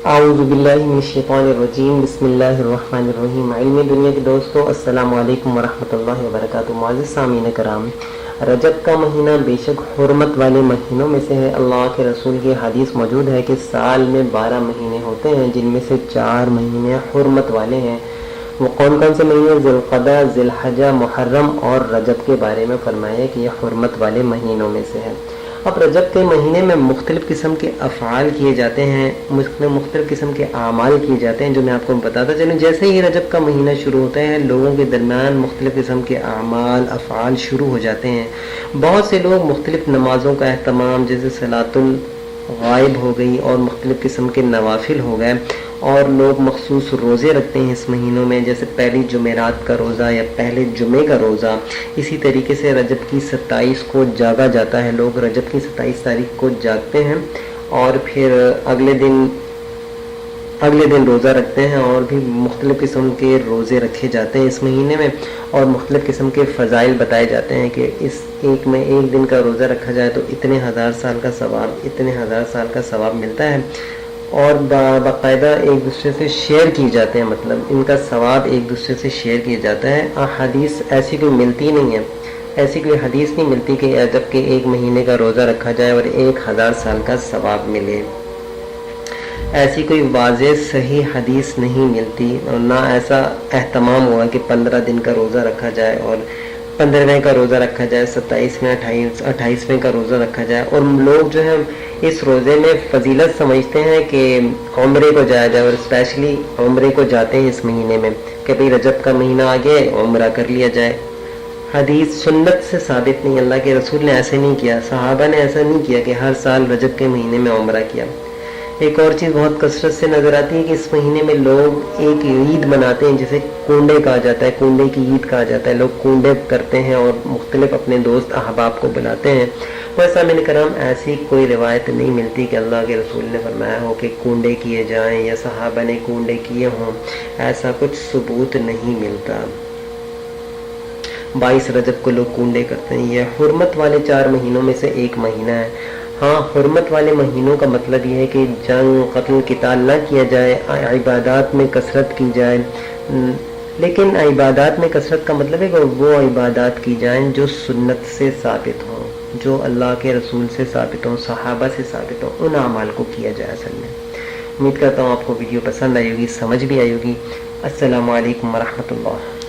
اعوذ باللہ من الشیطان الرجیم، بسم اللہ الرحمن الرحیم۔ علم دنیا کے دوستو، السلام علیکم ورحمۃ اللہ وبرکاتہ۔ معزز سامعین کرام، رجب کا مہینہ بے شک حرمت والے مہینوں میں سے ہے۔ اللہ کے رسول کی حدیث موجود ہے کہ سال میں 12 مہینے ہوتے ہیں، جن میں سے 4 مہینے حرمت والے ہیں۔ وہ کون کون سے مہینے؟ ذی القعدہ، ذی الحجہ، محرم اور رجب کے بارے میں فرمایا کہ یہ حرمت والے مہینوں میں سے ہے۔ اب رجب کے مہینے میں مختلف قسم کے افعال کیے جاتے ہیں، مختلف قسم کے اعمال کیے جاتے ہیں، جو میں آپ کو بتاتا چلوں۔ جیسے ہی رجب کا مہینہ شروع ہوتا ہے، لوگوں کے درمیان مختلف قسم کے اعمال افعال شروع ہو جاتے ہیں۔ بہت سے لوگ مختلف نمازوں کا اہتمام، جیسے صلاۃ الغائب ہو گئی اور مختلف قسم کے نوافل ہو گئے، اور لوگ مخصوص روزے رکھتے ہیں اس مہینوں میں، جیسے پہلی جمعرات کا روزہ یا پہلے جمعے کا روزہ۔ اسی طریقے سے رجب کی 27 کو جاگا جاتا ہے، لوگ رجب کی 27 تاریخ کو جاگتے ہیں اور پھر اگلے دن روزہ رکھتے ہیں، اور بھی مختلف قسم کے روزے رکھے جاتے ہیں اس مہینے میں، اور مختلف قسم کے فضائل بتائے جاتے ہیں کہ اس ایک دن کا روزہ رکھا جائے تو اتنے ہزار سال کا ثواب ملتا ہے، اور باقاعدہ ایک دوسرے سے شیئر کی جاتے ہیں، مطلب ان کا ثواب ایک دوسرے سے شیئر کیا جاتا ہے۔ حدیث ایسی کوئی ملتی نہیں ہے، ایسی کوئی حدیث نہیں ملتی کہ رجب کے ایک مہینے کا روزہ رکھا جائے اور 1000 سال کا ثواب ملے۔ ایسی کوئی واضح صحیح حدیث نہیں ملتی، اور نہ ایسا اہتمام ہوا کہ 15 دن کا روزہ رکھا جائے اور 15ویں کا روزہ رکھا جائے، 27ویں 28ویں کا روزہ رکھا جائے۔ اور لوگ جو ہیں اس روزے میں فضیلت سمجھتے ہیں کہ عمرے کو جایا جائے، اور اسپیشلی عمرے کو جاتے ہیں اس مہینے میں کہ بھئی رجب کا مہینہ آ گیا، عمرہ کر لیا جائے۔ حدیث سنت سے ثابت نہیں، اللہ کے رسول نے ایسے نہیں کیا، صحابہ نے ایسا نہیں کیا کہ ہر سال رجب کے مہینے میں عمرہ کیا۔ ایک اور چیز بہت کثرت سے نظر آتی ہے کہ اس مہینے میں لوگ ایک عید مناتے ہیں، جسے کنڈے کہا جاتا ہے، کنڈے کی عید کہا جاتا ہے۔ لوگ کنڈے کرتے ہیں اور مختلف اپنے دوست احباب کو بلاتے ہیں۔ ویسا سامعین کرام، ایسی کوئی روایت نہیں ملتی کہ اللہ کے رسول نے فرمایا ہو کہ کنڈے کیے جائیں یا صحابہ نے کنڈے کیے ہوں، ایسا کچھ ثبوت نہیں ملتا۔ 22 رجب کو لوگ کنڈے کرتے ہیں۔ یہ حرمت والے 4 مہینوں میں سے ایک مہینہ ہے۔ ہاں، حرمت والے مہینوں کا مطلب یہ ہے کہ جنگ قتل قتال نہ کیا جائے، عبادات میں کثرت کی جائے، لیکن عبادات میں کثرت کا مطلب ہے کہ وہ عبادات کی جائیں جو سنت سے ثابت ہوں، جو اللہ کے رسول سے ثابت ہوں، صحابہ سے ثابت ہوں، ان اعمال کو کیا جائے اصل میں۔ امید کرتا ہوں آپ کو ویڈیو پسند آئی ہوگی، سمجھ بھی آئی ہوگی۔ السلام علیکم ورحمۃ اللہ۔